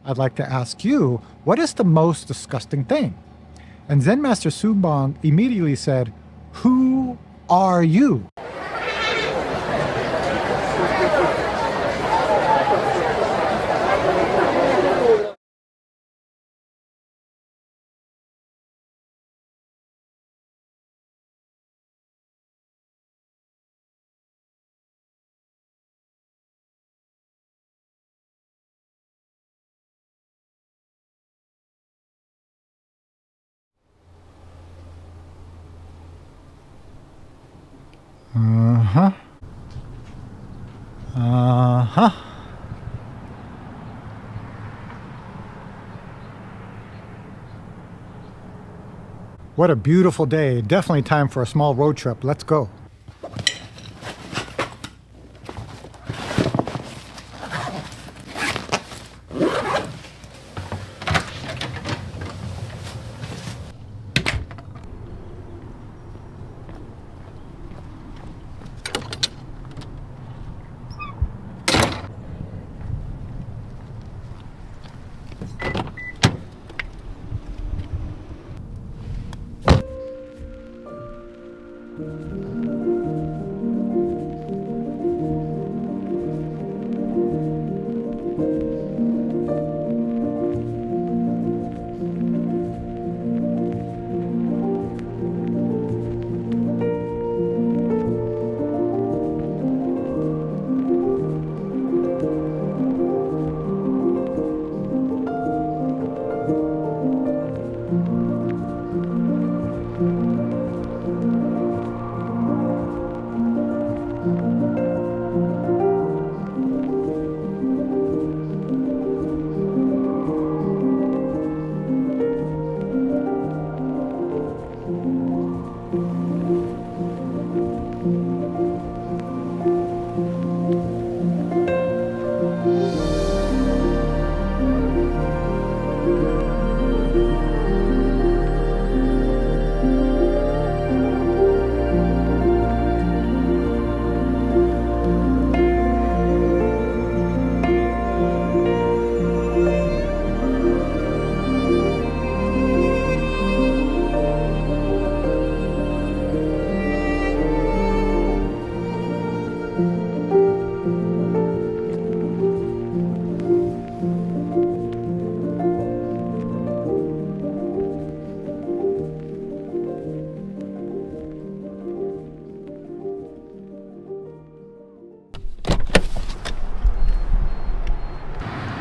I'd like to ask you, what is the most disgusting thing? And Zen Master Su Bong immediately said, "Who are you?" Uh-huh. Uh-huh. What a beautiful day. Definitely time for a small road trip. Let's go.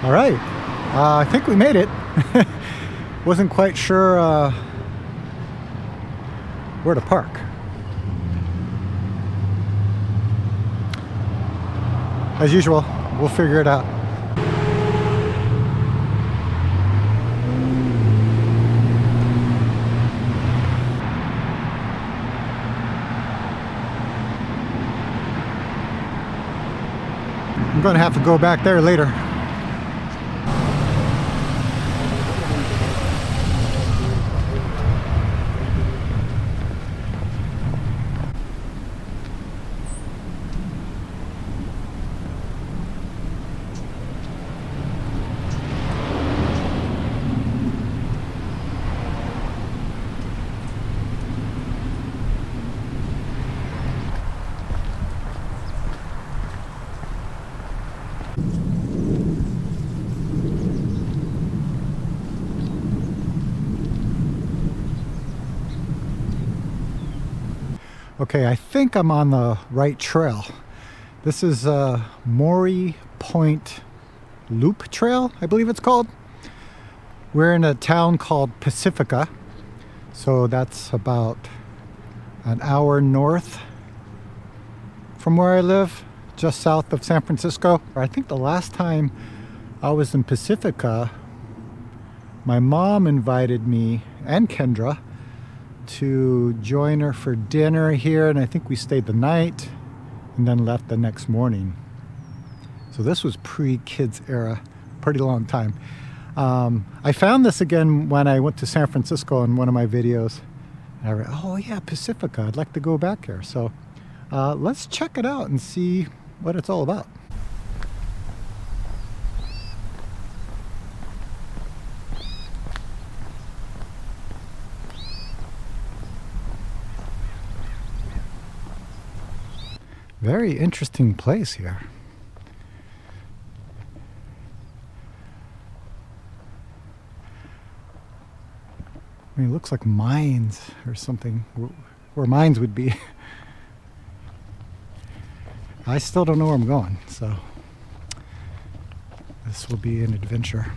All right, I think we made it. Wasn't quite sure where to park. As usual, we'll figure it out. I'm gonna have to go back there later. Okay, I think I'm on the right trail. This is Mori Point Loop Trail, I believe it's called. We're in a town called Pacifica, so that's about an hour north from where I live, just south of San Francisco. I think the last time I was in Pacifica, my mom invited me and Kendra to join her for dinner here, and I think we stayed the night and then left the next morning. So this was pre-kids era, pretty long time. I found this again when I went to San Francisco in one of my videos. And I read, oh yeah, Pacifica, I'd like to go back here. So let's check it out and see what it's all about. Very interesting place here. I mean, it looks like mines or something, where mines would be. I still don't know where I'm going, so this will be an adventure.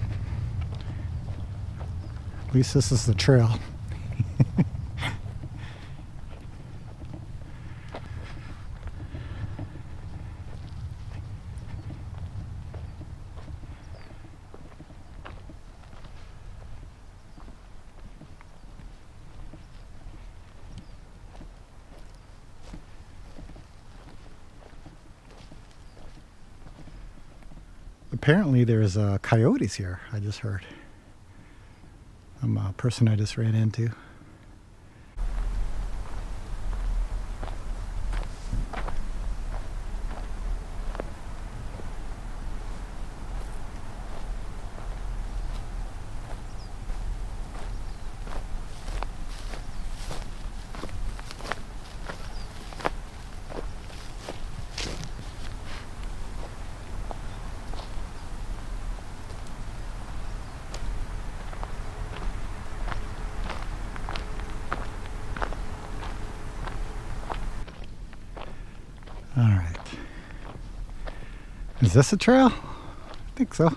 At least this is the trail. Apparently there's coyotes here, I just heard. A person I just ran into. All right. Is this a trail? I think so.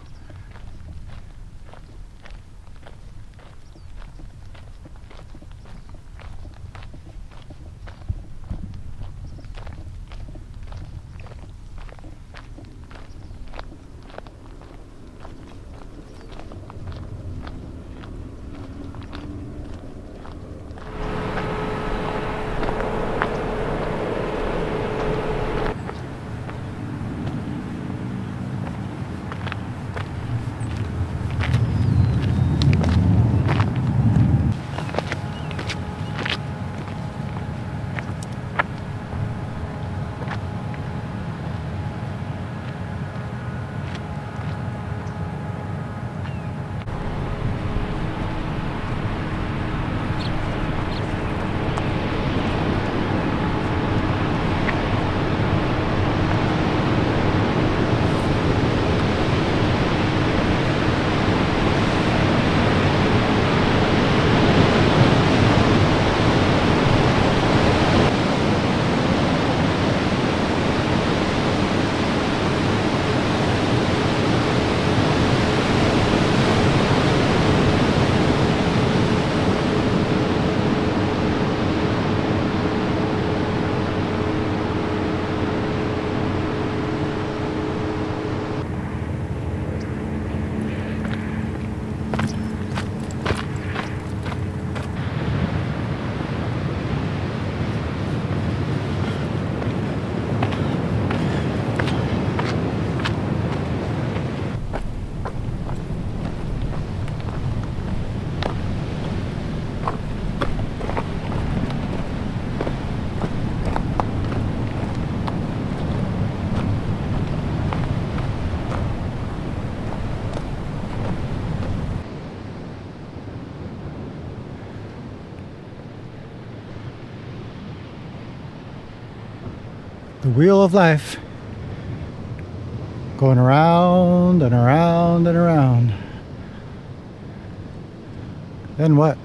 The wheel of life, going around and around and around. Then what?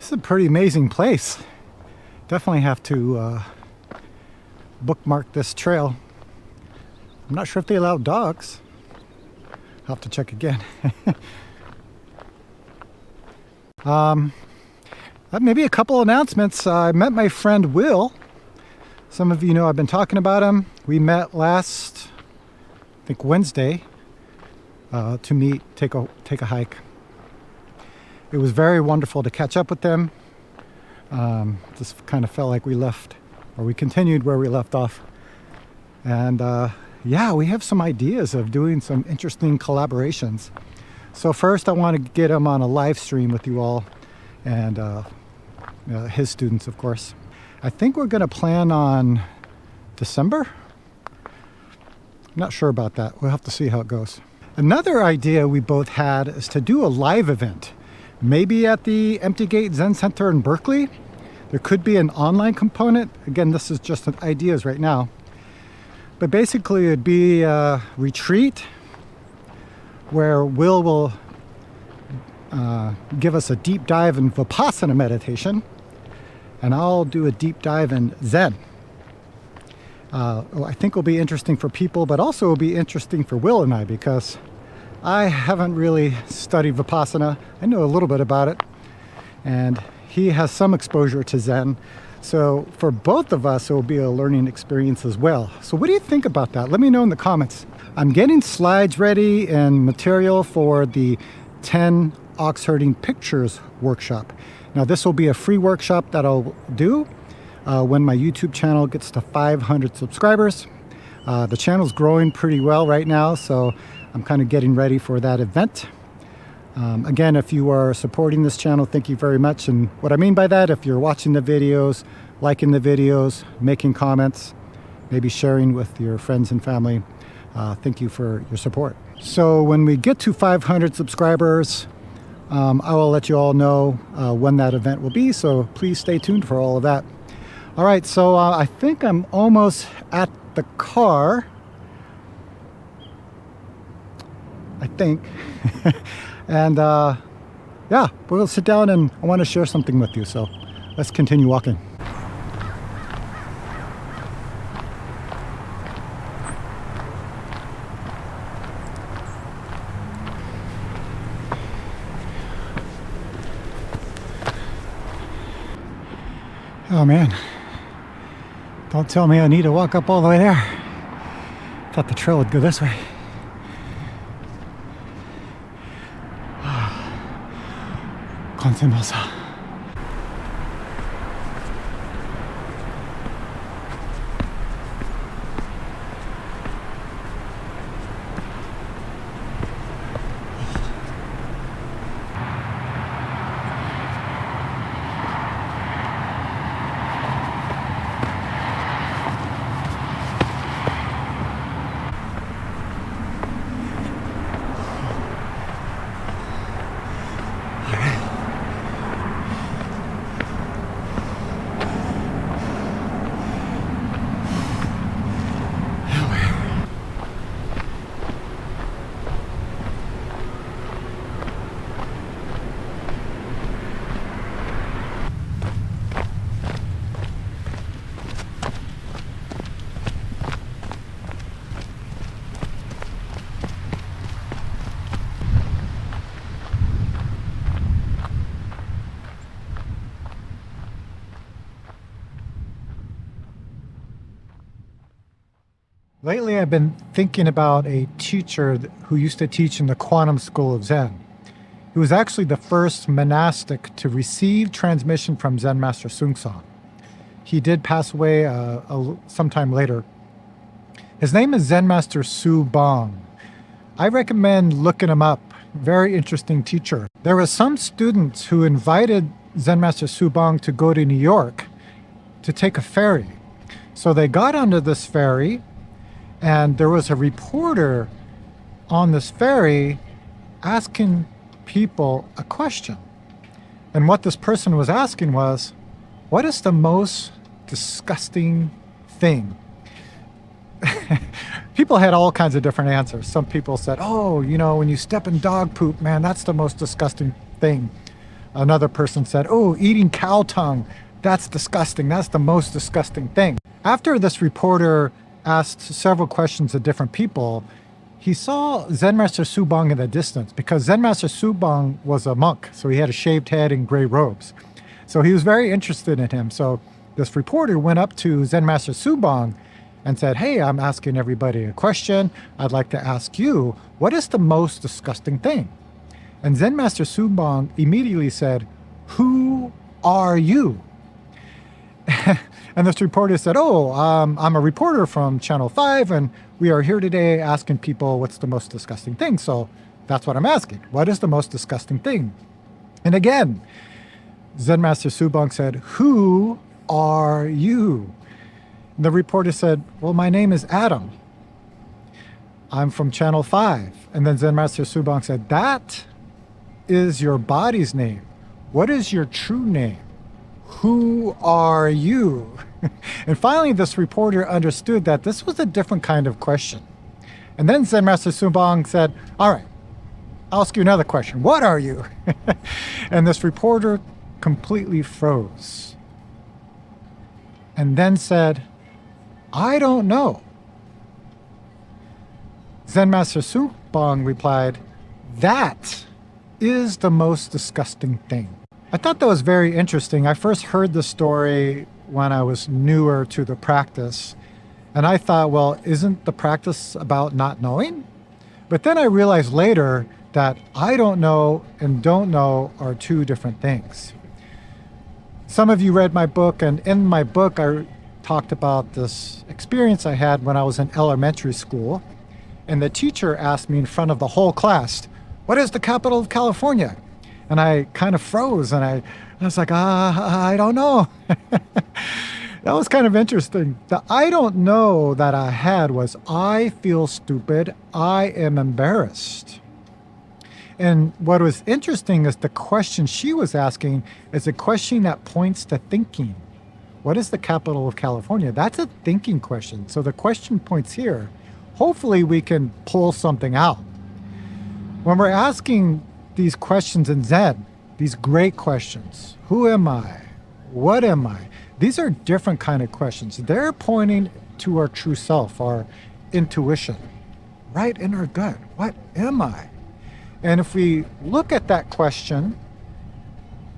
This is a pretty amazing place. Definitely have to bookmark this trail. I'm not sure if they allow dogs. I'll have to check again. Maybe a couple announcements. I met my friend Will. Some of you know I've been talking about him. We met last, I think, Wednesday to meet, take a hike. It was very wonderful to catch up with them. Just kind of felt like we left, or we continued where we left off. And yeah, we have some ideas of doing some interesting collaborations. So first I want to get him on a live stream with you all, and his students, of course. I think we're going to plan on December. Not sure about that. We'll have to see how it goes. Another idea we both had is to do a live event. Maybe at the Empty Gate Zen Center in Berkeley. There could be an online component. Again, this is just ideas right now. But basically it'd be a retreat where Will will give us a deep dive in Vipassana meditation, and I'll do a deep dive in Zen. I think it'll be interesting for people, but also it'll be interesting for Will and I, because I haven't really studied Vipassana. I know a little bit about it, and he has some exposure to Zen. So for both of us, it will be a learning experience as well. So what do you think about that? Let me know in the comments. I'm getting slides ready and material for the 10 ox herding pictures workshop. Now this will be a free workshop that I'll do when my YouTube channel gets to 500 subscribers. The channel's growing pretty well right now, so I'm kind of getting ready for that event. Again, if you are supporting this channel, thank you very much. And what I mean by that, if you're watching the videos, liking the videos, making comments, maybe sharing with your friends and family, thank you for your support. So when we get to 500 subscribers, I will let you all know when that event will be, so please stay tuned for all of that. All right, so I think I'm almost at the car. I think. And yeah, we'll sit down and I want to share something with you, so let's continue walking. Oh man, don't tell me I need to walk up all the way there. Thought the trail would go this way. Konsenmasa. Lately, I've been thinking about a teacher who used to teach in the Quantum School of Zen. He was actually the first monastic to receive transmission from Zen Master Su Bong. He did pass away sometime later. His name is Zen Master Su Bong. I recommend looking him up. Very interesting teacher. There were some students who invited Zen Master Su Bong to go to New York to take a ferry. So they got onto this ferry, and there was a reporter on this ferry asking people a question. And what this person was asking was, what is the most disgusting thing? People had all kinds of different answers. Some people said, oh, you know, when you step in dog poop, man, that's the most disgusting thing. Another person said, oh, eating cow tongue, that's disgusting. That's the most disgusting thing. After this reporter asked several questions of different people, he saw Zen Master Su Bong in the distance because Zen Master Su Bong was a monk. So he had a shaved head and gray robes. So he was very interested in him. So this reporter went up to Zen Master Su Bong and said, hey, I'm asking everybody a question. I'd like to ask you, what is the most disgusting thing? And Zen Master Su Bong immediately said, who are you? And this reporter said, oh, I'm a reporter from Channel 5, and we are here today asking people what's the most disgusting thing. So that's what I'm asking. What is the most disgusting thing? And again, Zen Master Su Bong said, who are you? And the reporter said, well, my name is Adam. I'm from Channel 5. And then Zen Master Su Bong said, that is your body's name. What is your true name? Who are you? And finally, this reporter understood that this was a different kind of question. And then Zen Master Su Bong said, all right, I'll ask you another question. What are you? And this reporter completely froze and then said, I don't know. Zen Master Su Bong replied, that is the most disgusting thing. I thought that was very interesting. I first heard the story when I was newer to the practice, and I thought, well, isn't the practice about not knowing? But then I realized later that I don't know and don't know are two different things. Some of you read my book, and in my book I talked about this experience I had when I was in elementary school, and the teacher asked me in front of the whole class, what is the capital of California? And I kind of froze, and I was like, I don't know. That was kind of interesting. The I don't know that I had was, I feel stupid, I am embarrassed. And what was interesting is the question she was asking is a question that points to thinking. What is the capital of California? That's a thinking question. So the question points here. Hopefully we can pull something out. When we're asking these questions in Zen, these great questions, who am I? What am I? These are different kind of questions. They're pointing to our true self, our intuition, right in our gut. What am I? And if we look at that question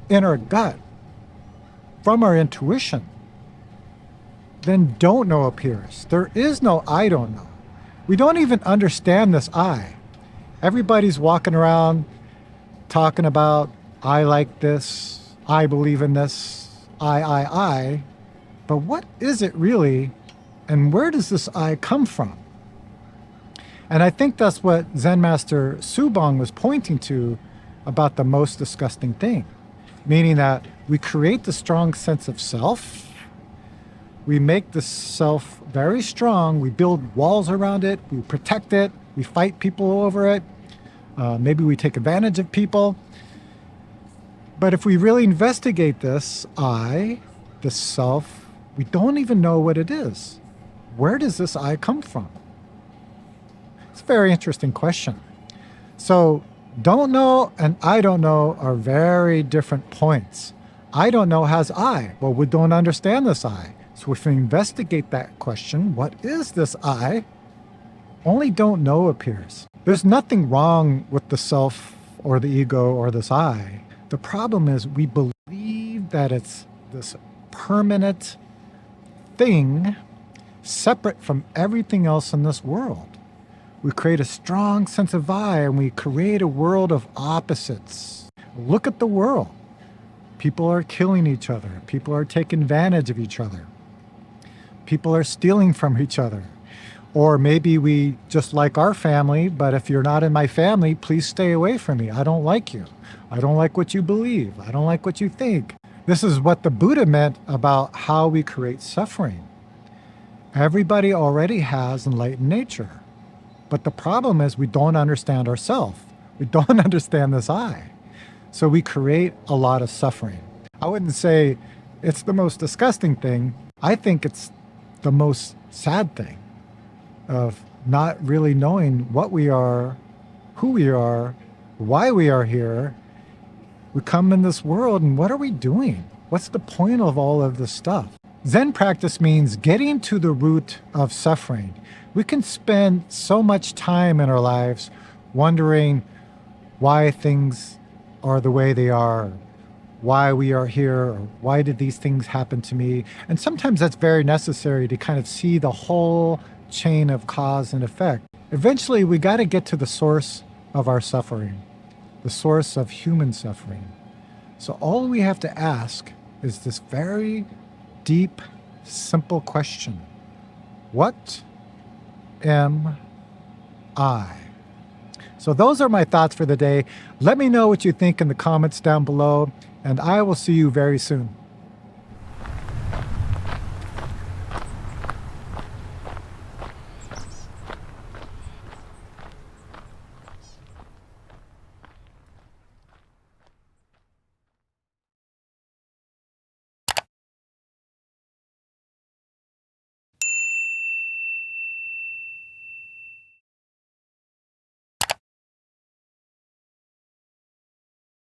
in our gut, from our intuition, then don't know appears. There is no I don't know. We don't even understand this I. Everybody's walking around talking about, I like this, I believe in this, I. But what is it really, and where does this I come from? And I think that's what Zen Master Su Bong was pointing to about the most disgusting thing, meaning that we create the strong sense of self. We make the self very strong. We build walls around it. We protect it. We fight people over it. Maybe we take advantage of people. But if we really investigate this I, this self, we don't even know what it is. Where does this I come from? It's a very interesting question. So don't know and I don't know are very different points. I don't know has I. Well, we don't understand this I. So if we investigate that question, what is this I? Only don't know appears. There's nothing wrong with the self or the ego or this I. The problem is we believe that it's this permanent thing separate from everything else in this world. We create a strong sense of I, and we create a world of opposites. Look at the world. People are killing each other. People are taking advantage of each other. People are stealing from each other. Or maybe we just like our family, but if you're not in my family, please stay away from me. I don't like you. I don't like what you believe. I don't like what you think. This is what the Buddha meant about how we create suffering. Everybody already has enlightened nature. But the problem is we don't understand ourselves. We don't understand this I. So we create a lot of suffering. I wouldn't say it's the most disgusting thing. I think it's the most sad thing of not really knowing what we are, who we are, why we are here. We come in this world and what are we doing? What's the point of all of this stuff? Zen practice means getting to the root of suffering. We can spend so much time in our lives wondering why things are the way they are, why we are here, or why did these things happen to me? And sometimes that's very necessary to kind of see the whole chain of cause and effect. Eventually, we got to get to the source of our suffering, the source of human suffering. So all we have to ask is this very deep, simple question. What am I? So those are my thoughts for the day. Let me know what you think in the comments down below, and I will see you very soon.